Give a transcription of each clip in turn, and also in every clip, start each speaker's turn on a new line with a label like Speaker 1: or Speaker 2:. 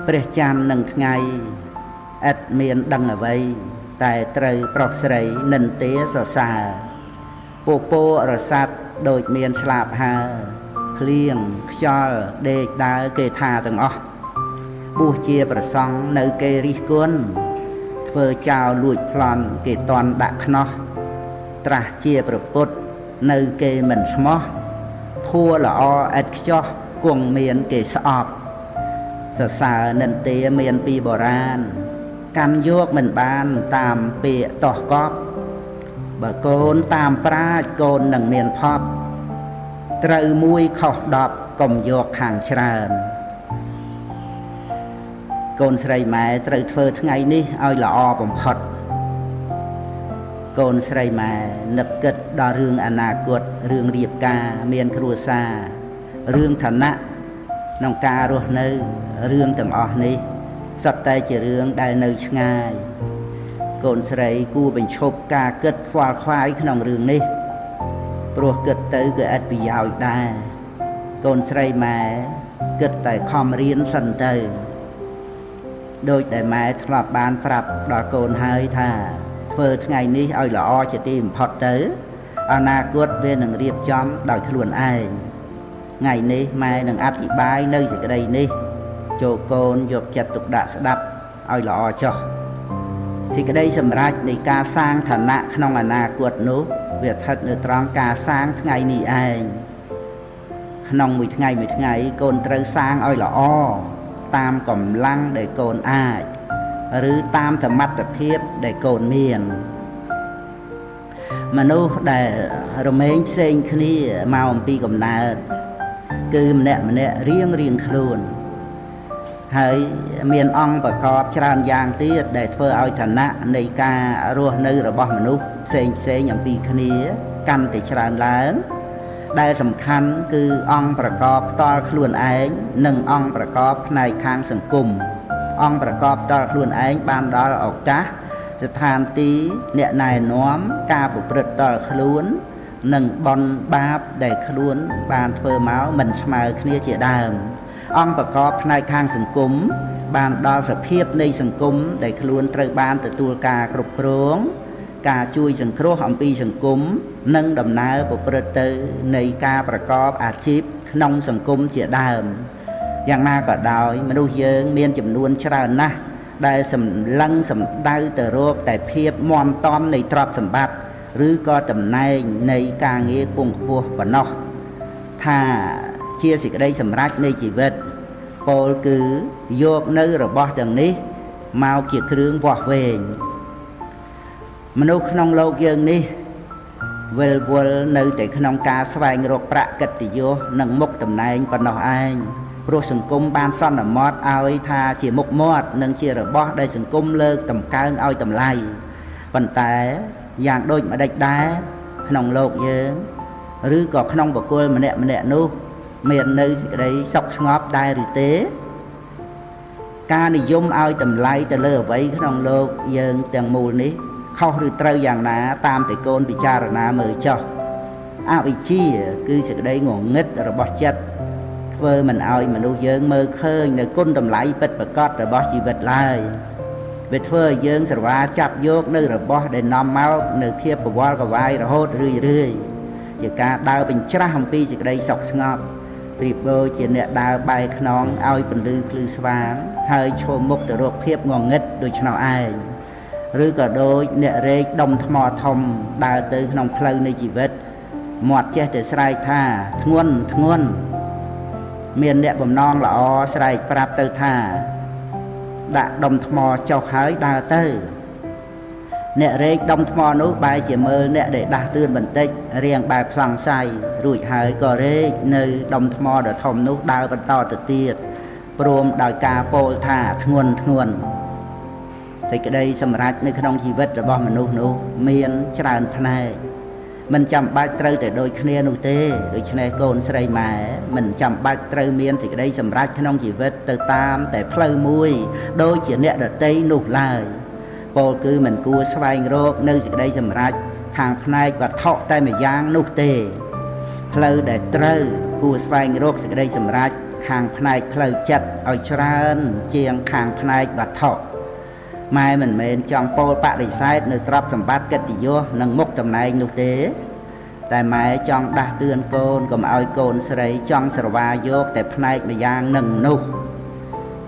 Speaker 1: ព្រះច័ន្ទនឹងថ្ងៃឥតមានដឹងអ្វីតែត្រូវប្រុសស្រីនិន្ទាសរសើរពពោរស័ព្ទដូចមានឆ្លាបហើភ្លៀងខ្យល់ដេកដើរគេថាទាំងអស់បួសជាប្រសង់នៅគេរិះគន់ធ្វើចោលលួចប្លន់គេតន់ដាក់ខ្នោះត្រាស់ជាប្រពុតនៅគេមិនស្មោះធัวល្អឥតខ្ចោះគង់មានគេស្អប់សរសើរនិន្ទាមានពីបុរាណកាន់យកមិនបានតាមពាក្យតោះកប់បើកូនតាមប្រាជ្ញកូននឹងមានផប់ត្រូវមួយខុស10កុំយកខាងច្រើនកូនស្រីម៉ែត្រូវធ្វើថ្ងៃនេះឲ្យល្អបំផុតកូនស្រីម៉ែនឹកគិតដល់រឿងអនាគតរឿងរៀបការមានគ្រួសាររឿងឋានៈក្នុងការរស់នៅរឿងទាំងអស់នេះសុទ្ធតែជារឿងដែលនៅឆ្ងាយកូនស្រីគួរបញ្ឈប់ការគិតខ្វល់ខ្វាយក្នុងរឿងនេះព្រោះគិតទៅគឺឥតប្រយោជន៍ដែរកូនស្រីម៉ែគិតតែខំរៀនសិនទៅដោយដែលម៉ែធ្លាប់បានប្រាប់ដល់កូនហើយថាធ្វើថ្ងៃនេះឲ្យល្អជាទីបំផុតទៅអនាគតវានឹងរៀបចំដោយខ្លួនឯងថ្ងៃនេះម៉ែនឹងអធិប្បាយនៅសេចក្តីនេះចូលកូនយកចិត្តទុកដាក់ស្ដាប់ឲ្យល្អចុះសេចក្តីសម្រេចនៃការសាងឋានៈក្នុងអនាគតនោះវាស្ថិតនៅត្រង់ការសាងថ្ងៃនេះឯងក្នុងមួយថ្ងៃកូនត្រូវសាងឲ្យល្អតាមកម្លាំងដែលកូនអាចឬតាមសមត្ថភាពដែលកូនមានមនុស្សដែលរមែងផ្សេងគ្នាមកអំពីកំណើតគឺម្នាក់រៀងខ្លួនហើយមានអង្គប្រកបច្រើនយ៉ាងទៀតដែលធ្វើឲ្យឋានៈនៃការរស់នៅរបស់មនុស្សផ្សេងអំពីគ្នាកាន់តែច្រើនឡើងដែលសំខាន់គឺអង្គប្រកបផ្ទាល់ខ្លួនឯងនិងអង្គប្រកបផ្នែកខាងសង្គមអង្គប្រកបផ្ទាល់ខ្លួនឯងបានដល់ឱកាសស្ថានទីអ្នកណែនាំការប្រព្រឹត្តដល់ខ្លួននិងបុណ្យបាបដែលខ្លួនបានធ្វើមកមិនស្មើគ្នាជាដើមអង្គប្រកបផ្នែកខាងសង្គមបានដល់សភាពនៃសង្គមដែលខ្លួនត្រូវបានទទួលការគ្រប់គ្រងការជួយសង្គ្រោះអំពីសង្គមនិងដំណើរប្រព្រឹត្តទៅនៃការប្រកបអាជីពក្នុងសង្គមជាដើមយ៉ាងណាក៏ដោយមនុស្សយើងមានចំនួនច្រើនណាស់ដែលសម្លឹងសម្ដៅទៅរកតែភាពមាំទាំនៃទ្រព្យសម្បត្តិឬក៏តំណែងនៃការងារពងខ្ពស់ប៉ុណ្ណោះថាជាសេចក្តីសម្រេចនៃជីវិតពោលគឺយកនៅរបស់ទាំងនេះមកជាគ្រឿងវាស់វែងមនុស្សក្នុងលោកយើងនេះវិលវល់នៅតែក្នុងការស្វែងរកប្រាក់កិត្តិយសនិងមុខតំណែងប៉ុណ្ណោះឯងព្រោះសង្គមបានសន្មត់ឲ្យថាជាមុខមាត់និងជារបស់ដែលសង្គមលើកតម្កើងឲ្យតម្លៃប៉ុន្តែយ៉ាងដូចម្ដេចដែរក្នុងលោកយើងឬក៏ក្នុងបុគ្គលម្នាក់នោះមាននៅសេចក្តីសុខស្ងប់ដែរឬទេការនិយមឲ្យតម្លៃទៅលើអ្វីក្នុងលោកយើងទាំងមូលនេះខុសឬត្រូវយ៉ាងណាតាមតែកូនពិចារណាមើលចុះអវិជ្ជាគឺសេចក្តីងងឹតរបស់ចិត្តធ្វើមិនឲ្យមនុស្សយើងមើលឃើញនៅគុណតម្លៃពិតប្រាកដរបស់ជីវិតឡើយវាធ្វើឲ្យយើងស្រវាចាប់យកនៅរបស់ដែលនាំមកនៅភាពកវល់កវាយរហូតរឿយជាការដើរបញ្ច្រាស់អំពីសេចក្តីសុខស្ងប់ប្រៀបដូចជាអ្នកដើរបែរខ្នងឲ្យពន្លឺភ្លឺស្វាងហើយឈរមុខទៅរកភាពងងឹតដូច្នោះឯងឬក៏ដូចអ្នករែកដុំថ្មធំដើរទៅក្នុងផ្លូវនៃជីវិតមាត់ចេះតែស្រែកថាធ្ងន់មានអ្នកបំណងល្អស្រែកប្រាប់ទៅថាដាក់ដុំថ្មចុះហើយដើរទៅអ្នករែកដុំថ្មនោះបែរជាមើលអ្នកដែលដាស់តឿនបន្តិចរៀងបែបសង្ស័យរួចហើយក៏រែកនៅដុំថ្មដ៏ធំនោះដើរបន្តទៅទៀតព្រមដោយការពោលថាធ្ងន់សេចក្តីសម្រេចនៅក្នុងជីវិតរបស់មនុស្សនោះមានច្រើនផ្នែកមិនចាំបាច់ត្រូវតែដូចគ្នានោះទេដូច្នេះកូនស្រីម៉ែមិនចាំបាច់ត្រូវមានសេចក្តីសម្រេចក្នុងជីវិតទៅតាមតែផ្លូវមួយដូចជាអ្នកដទៃនោះឡើយពោលគឺមិនគួរស្វែងរកនៅសេចក្តីសម្រេចខាងផ្នែកវត្ថុតែម្យ៉ាងនោះទេផ្លូវដែលត្រូវគួរស្វែងរកសេចក្តីសម្រេច ខាងផ្នែកផ្លូវចិត្តឲ្យច្រើនជាងខាងផ្នែកវត្ថុម៉ែមិនមែនចង់ពោលបដិសេធនៅទ្រព្យសម្បត្តិកិត្តិយសនិងមុខតំណែងនោះទេតែម៉ែចង់ដាស់តឿនកូនកុំឲ្យកូនស្រីចង់ស្រវាយកតែផ្នែកម្យ៉ាងនឹងនោះ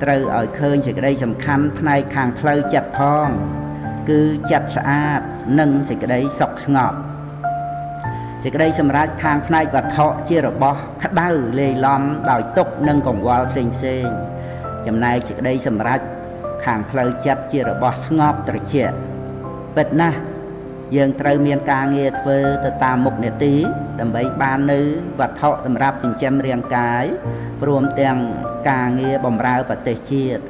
Speaker 1: ត្រូវឲ្យឃើញសេចក្តីសំខាន់ផ្នែកខាងផ្លូវចិត្តផងគឺចិត្តស្អាតនិងសេចក្តីសុខស្ងប់សេចក្តីសម្រេចខាងផ្នែកវត្ថុជារបស់ក្តៅលាយឡំដោយទុក្ខនិងកង្វល់ផ្សេងចំណែកសេចក្តីសម្រេចខាងផ្លូវចិត្តជារបស់ស្ងប់ត្រជាក់ពិតណាស់យើងត្រូវមានការងារធ្វើទៅតាមមុខនេតិដើម្បីបាននៅវត្ថុសម្រាប់ចិញ្ចឹមរាងកាយព្រមទាំងការងារបម្រើប្រទេសជាតិ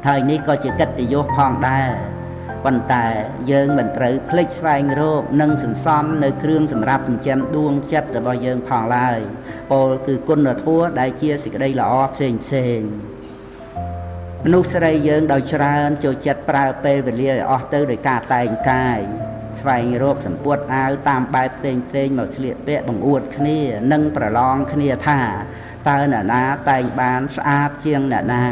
Speaker 1: ហើយនេះក៏ជាកិត្តិយសផងដែរប៉ុន្តែយើងមិនត្រូវភ្លេចស្វែងរកនិងសន្សំនៅគ្រឿងសម្រាប់ចិញ្ចឹមដួងចិត្តរបស់យើងផងឡើយពោលគឺគុណធម៌ដែលជាសេចក្តីល្អផ្សេងមនុស្សស្រីយើងដោយច្រើនចូលចិត្តប្រើពេលវេលាឲ្យអស់ទៅដោយការតែងកាយស្វែងរកសម្ពុតអាវតាមបែបផ្សេងមកស្លៀកពាក់បង្អួតគ្នានិងប្រឡងគ្នាថាតើអ្នកណាតែងបានស្អាតជាងអ្នកណា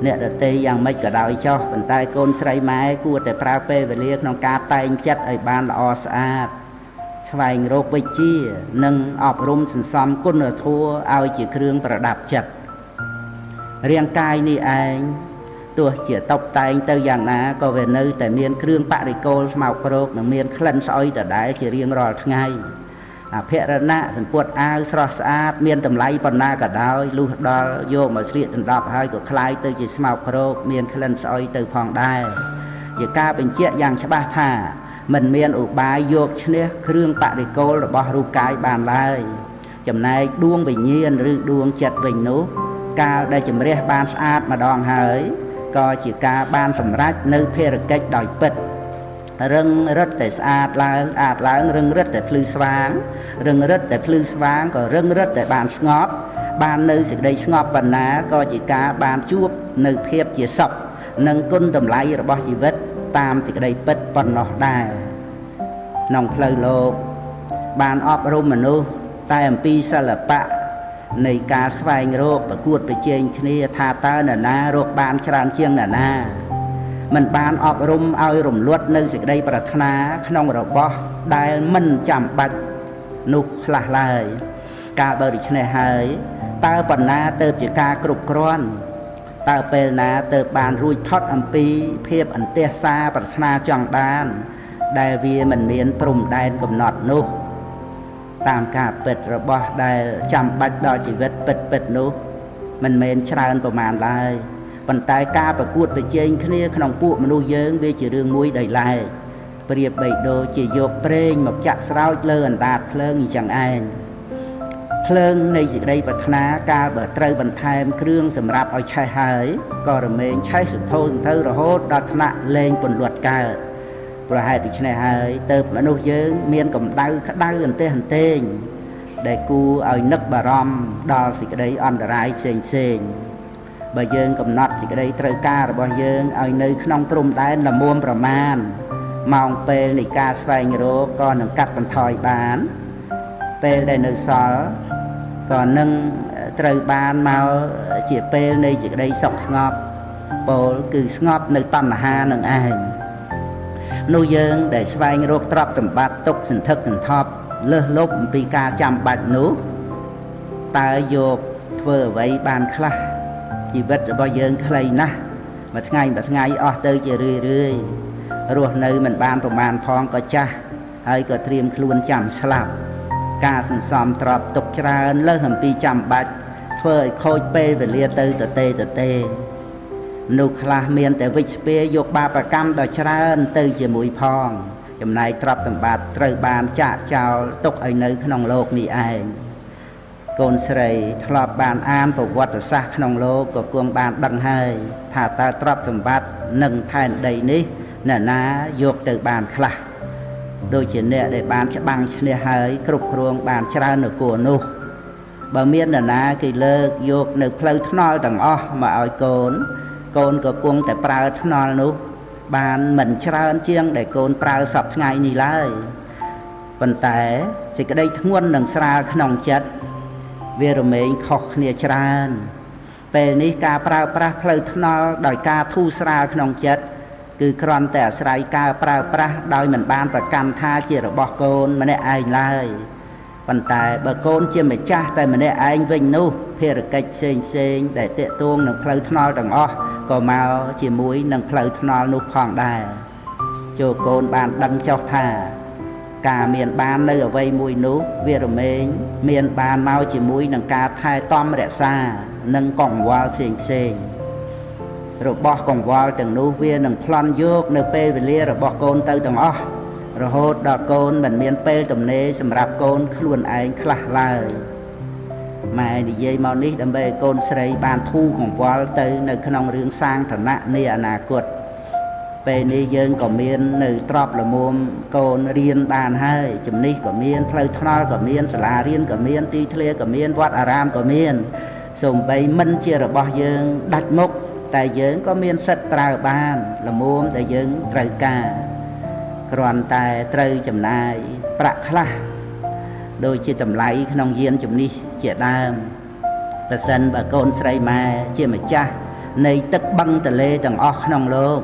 Speaker 1: អ្នកដទៃយ៉ាងម៉េចក៏ដោយចុះប៉ុន្តែកូនស្រីម៉ែគួរតែប្រើពេលវេលាក្នុងការតែងចិត្តឲ្យបានល្អស្អាតស្វែងរកវិជ្ជានិងអប់រំសន្សំគុណធម៌ឲ្យជាគ្រឿងប្រដាប់ចិត្តរាងកាយនេះឯងទោះជាតុបតែងទៅយ៉ាងណាក៏វានៅតែមានគ្រឿងបរិគោលស្មោកគ្រោកនិងមានក្លិនស្អុយដដែលជារៀងរាល់ថ្ងៃអភិរណៈសម្ពុតអាវស្រស់ស្អាតមានតម្លៃប៉ុណ្ណាក៏ដោយលុះដល់យកមកស្លៀកដណ្ដប់ហើយក៏คล้ายទៅជាស្មោកគ្រោកមានក្លិនស្អុយទៅផងដែរជាការបញ្ជាក់យ៉ាងច្បាស់ថាមិនមានឧបាយយកឈ្នះគ្រឿងបរិគោលរបស់រូបកាយបានឡើយចំណែកដួងវិញ្ញាណឬដួងចិត្តវិញនោះកាលដែលជំរះបានស្អាតម្ដងហើយក៏ជាការបានសម្រេចនៅភារកិច្ចដោយពិតរឹងរឹតតែស្អាតឡើងរឹងរឹតតែភ្លឺស្វាងរឹងរឹតតែភ្លឺស្វាងក៏រឹងរឹតតែបានស្ងប់បាននៅសេចក្តីស្ងប់ប៉ុណ្ណាក៏ជាការបានជួបនៅភាពជាសុខនិងគុណតម្លៃរបស់ជីវិតតាមសេចក្តីពិតប៉ុណ្ណោះដែរក្នុងផ្លូវលោកបានអប់រំមនុស្សតែអំពីសិល្បៈនៃការស្វែងរកប្រកួតប្រជែងគ្នាថាតើនរណារកបានច្រើនជាងនរណាមិនបានអប់រំឲ្យរំលត់នៅសេចក្តីប្រាថ្នាក្នុងរបស់ដែលមិនចាំបាច់នោះខ្លះឡើយកាលបើដូច្នេះហើយតើបណ្ណាទៅជាការគ្រប់គ្រាន់តើពេលណាទៅបានរួចផុតអំពីភាពអន្ទះសារប្រាថ្នាចង់បានដែលវាមិនមានព្រំដែនកំណត់នោះតាមការពិតរបស់ដែលចាំបាច់ដល់ជីវិតពិតនោះមិនមែនច្រើនប្រមាណឡើយប៉ុន្តែការប្រកួតប្រជែងគ្នាក្នុងពួកមនុស្សយើងវាជារឿងមួយដោយឡែកប្រៀបបីដូចជាយកប្រេងមកចាក់ស្រោចលើអណ្ដាតភ្លើងអញ្ចឹងឯងភ្លើងនៃសេចក្តីប្រាថ្នាកាលបើត្រូវបន្ថែមគ្រឿងសម្រាប់ឲ្យឆេះហើយក៏រមែងឆេះសន្ធោសន្ធៅរហូតដល់ថ្នាក់លែងពន្លត់កើតប្រហែលដូច្នេះហើយទៅមនុស្សយើងមានកម្ដៅក្តៅអន្ទះអន្ទែងដែលគួរឲ្យនឹកបារម្ភដល់សេចក្តីអន្តរាយផ្សេងបើយើងកំណត់សេចក្តីត្រូវការរបស់យើងឲ្យនៅក្នុងព្រំដែនល្មមប្រមាណម៉ោងពេលនៃការស្វែងរកក៏នឹងកាត់បន្ថយបានពេលដែលនៅសល់ក៏នឹងត្រូវបានមកជាពេលនៃសេចក្តីសុខស្ងប់ពោលគឺស្ងប់នៅតណ្ហានឹងឯងនោះយើងដែលស្វែងរកទ្រព្យសម្បត្តិទុកសន្ធឹកសន្ធាប់លើសលប់អំពីការចាំបាច់នោះតើយកធ្វើអ្វីបានខ្លះជីវិតរបស់យើងខ្លីណាស់មួយថ្ងៃអស់ទៅជារឿយរស់នៅមិនបានប្រមាណផងក៏ចាស់ហើយក៏ត្រៀមខ្លួនចាំស្លាប់ការសន្សំទ្រព្យទុកច្រើនលើសអំពីចាំបាច់ធ្វើឲ្យខូចពេលវេលាទៅទទេមនុស្សខ្លះមានតែវិជ្ជពាយកបាបកម្មដ៏ច្រើនទៅជាមួយផងចំណែកទ្រព្យសម្បត្តិត្រូវបានចាក់ចោលទុកឲ្យនៅក្នុងโลกនេះឯងកូនស្រីធ្លាប់បានអានប្រវត្តិសាស្ត្រក្នុងโลกក៏គង់បានដឹងហើយថាតើទ្រព្យសម្បត្តិនិងផែនដីនេះអ្នកណាយកទៅបានខ្លះដូចជាអ្នកដែលបានច្បាំងឈ្នះហើយគ្រប់គ្រងបានច្រើននគរនោះបើមានអ្នកណាគេលើកយកនៅផ្លូវថ្នល់ទាំងអស់មកឲ្យកូនក៏គង់តែប្រើថ្នល់នោះបានមិនច្រើនជាងដែលកូនប្រើសពថ្ងៃនេះឡើយប៉ុន្តែសេចក្តីធ្ងន់និងស្រាលក្នុងចិត្ត វារមែងខុសគ្នាច្រើនពេលនេះការប្រើប្រាស់ផ្លូវថ្នល់ដោយការធូរស្រាលក្នុងចិត្តគឺគ្រាន់តែអាស្រ័យការប្រើប្រាស់ដោយមិនបានប្រកាន់ថាជារបស់កូនម្នាក់ឯងឡើយប៉ុន្តែបើកូនជាម្ចាស់តែម្នាក់ឯងវិញនោះភារកិច្ចផ្សេងដែលតាក់ទងនឹងផ្លូវថ្នល់ទាំងអស់ក៏មកជាមួយនឹងផ្លូវថ្នល់នោះផងដែរចូលកូនបានដឹងចុះថាការមានបាននៅអ្វីមួយនោះវារមែងមានបានមកជាមួយនឹងការថែទាំរក្សានិងកង្វល់ផ្សេងរបស់កង្វល់ទាំងនោះវានឹងប្លន់យកនៅពេលវេលារបស់កូនទៅទាំងអស់រហូតដល់កូនមិនមានពេលទំនេរសម្រាប់កូនខ្លួនឯងខ្លះឡើយម៉ែនិយាយមកនេះដើម្បីឲ្យកូនស្រីបានធូរកង្វល់ទៅនៅក្នុងរឿងសាងឋានៈនៃអនាគតពេលនេះយើងក៏មាននៅទ្រព្យល្មមកូនរៀនបានហើយជំនិះក៏មានផ្លូវថ្នល់ក៏មានសាលារៀនក៏មានទីធ្លាក៏មានវត្តអារាមក៏មានសូម្បីមិនជារបស់យើងដាច់មុខតែយើងក៏មានសិទ្ធិប្រើបានល្មមដែលយើងត្រូវការគ្រាន់តែត្រូវចំណាយប្រាក់ខ្លះដូចជាតម្លៃក្នុងយានជំនិះជាដើមប្រសិនបើកូនស្រីម៉ែជាម្ចាស់នៃទឹកបឹងទន្លេទាំងអស់ក្នុងលោក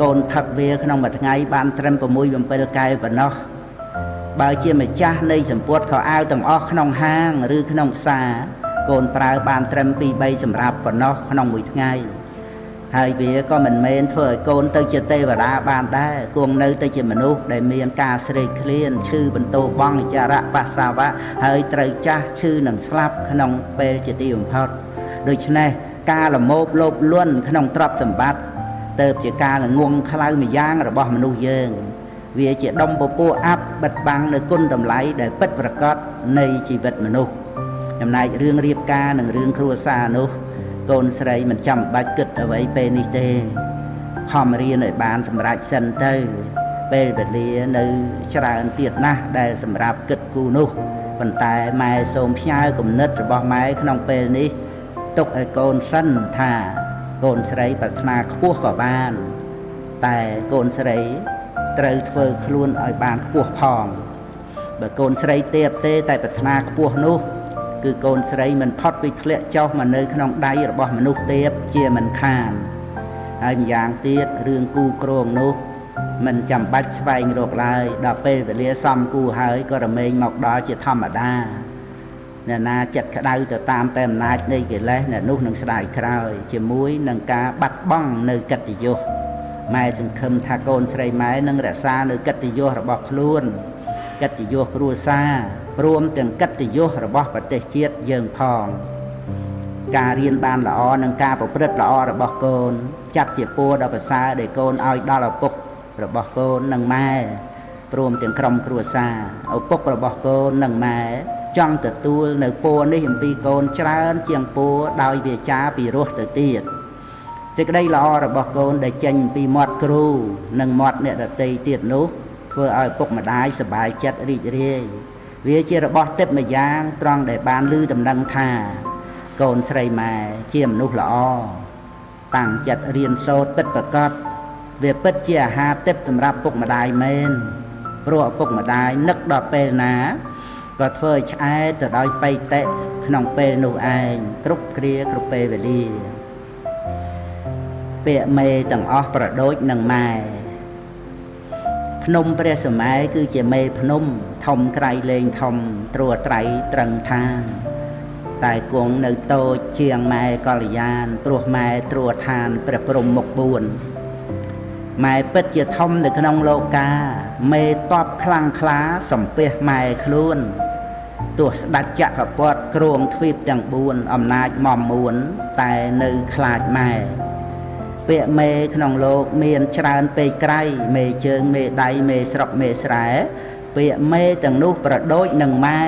Speaker 1: កូនផឹកវាក្នុងមួយថ្ងៃបានត្រឹម 6-7 កែវប៉ុណ្ណោះបើជាម្ចាស់នៃសម្ពុតខោអាវទាំងអស់ក្នុងហាងឬក្នុងផ្សារកូនប្រើបានត្រឹម 2-3 សម្រាប់ប៉ុណ្ណោះក្នុងមួយថ្ងៃហើយវាក៏មិនមែនធ្វើឲ្យកូនទៅជាទេវតាបានដែរគង់នៅទៅជាមនុស្សដែលមានការស្រេកឃ្លានឈឺបន្ទោបង់វិចារៈបាសាវៈហើយត្រូវចាស់ឈឺនឹងស្លាប់ក្នុងពេលជាទីបំផុតដូច្នេះការលមោបលោភលន់ក្នុងទ្រព្យសម្បត្តិទៅជាការល្ងងខ្លៅម្យ៉ាងរបស់មនុស្សយើងវាជាដុំពពួកអាប់បិទបាំងនៅគុណតម្លៃដែលពិតប្រាកដនៃជីវិតមនុស្សចំណែករឿងរៀបការនិងរឿងគ្រួសារនោះកូនស្រីមិនចាំបាច់គិតអ្វីពេលនេះទេខំរៀនឲ្យបានសម្រេចសិនទៅពេលវេលានៅច្រើនទៀតណាស់ដែលសម្រាប់គិតគូរនោះប៉ុន្តែម៉ែសូមផ្ញើគំនិតរបស់ម៉ែក្នុងពេលនេះទុកឲ្យកូនសិនថាកូនស្រីប្រាថ្នាខ្ពស់ក៏បានតែកូនស្រីត្រូវធ្វើខ្លួនឲ្យបានខ្ពស់ផងបើកូនស្រីទេតែប្រាថ្នាខ្ពស់នោះគឺកូនស្រីមិនផុតពីធ្លាក់ចុះមកនៅក្នុងដៃរបស់មនុស្សទេពជាមិនខានហើយម្យ៉ាងទៀតរឿងគូក្រងនោះមិនចាំបាច់ស្វែងរកឡើយដល់ពេលវេលាសមគូហើយក៏រមែងមកដល់ជាធម្មតាអ្នកណាចិត្តក្តៅទៅតាមតែអំណាចនៃកិលេសអ្នកនោះនឹងស្ដាយក្រោយជាមួយនឹងការបាត់បង់នៅកិត្តិយសម៉ែសង្ឃឹមថាកូនស្រីម៉ែនឹងរក្សានៅកិត្តិយសរបស់ខ្លួនកិត្តិយសគ្រួសារព្រមទាំងកិត្តិយសរបស់ប្រទេសជាតិយើងផងការរៀនបានល្អនិងការប្រព្រឹត្តល្អរបស់កូនចាត់ជាពរដ៏ប្រសើរដែលកូនឲ្យដល់ឪពុករបស់កូននិងម៉ែព្រមទាំងក្រុមគ្រួសារឪពុករបស់កូននិងម៉ែចង់ទទួលនៅពរនេះអំពីកូនច្រើនជាងពរដោយវាចាពីរោះទៅទៀតសេចក្តីល្អរបស់កូនដែលចេញពីមាត់គ្រូនិងមាត់អ្នកដទៃទៀតនោះធ្វើឲ្យឪពុកម្ដាយសប្បាយចិត្តរីករាយវាជារបស់ទិព្វម្យ៉ាងត្រង់ដែលបានឮដំណឹងថាកូនស្រីម៉ែជាមនុស្សល្អតាំងចិត្តរៀនសូត្រពិតប្រាកដវាពិតជាអាហារទិព្វសម្រាប់ពុកម្ដាយមែនព្រោះឪពុកម្ដាយនឹកដល់ពេលណាក៏ធ្វើឲ្យឆ្អែតទៅដោយបៃតៈក្នុងពេលនោះឯងគ្រប់គ្រាគ្រប់ពេលវេលាពាក្យមេទាំងអស់ប្រដូចនឹងម៉ែភ្នំព្រះសម័យគឺជាមេភ្នំធំក្រៃលែងធំត្រួតត្រៃត្រឹងថាតែគង់នៅតូចជាងម៉ែកល្យានព្រោះម៉ែត្រួតឋានព្រះព្រំមុខ4ម៉ែពិតជាធំនៅក្នុងលោកាមេតបខ្លាំងក្លាសំពះម៉ែខ្លួនទោះស្ដេចចក្រពត្តិគ្រងទ្វីបទាំង4អំណាចមមមួនតែនៅខ្លាចម៉ែពាក្យមេក្នុងលោកមានច្រើនពេកក្រៃមេជើងមេដៃមេស្រុកមេស្រែពាក្យមេទាំងនោះប្រដូចនឹងម៉ែ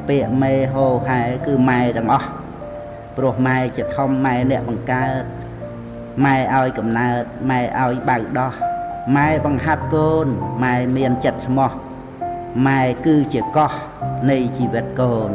Speaker 1: ពាក្យមេហោហែគឺម៉ែទាំងអស់ព្រោះម៉ែជាធំម៉ែអ្នកបង្កើតម៉ែឲ្យកំណើតម៉ែឲ្យបៅដោះម៉ែបង្ហាត់កូនម៉ែមានចិត្តស្មោះម៉ែគឺជាកោះនៃជីវិតកូន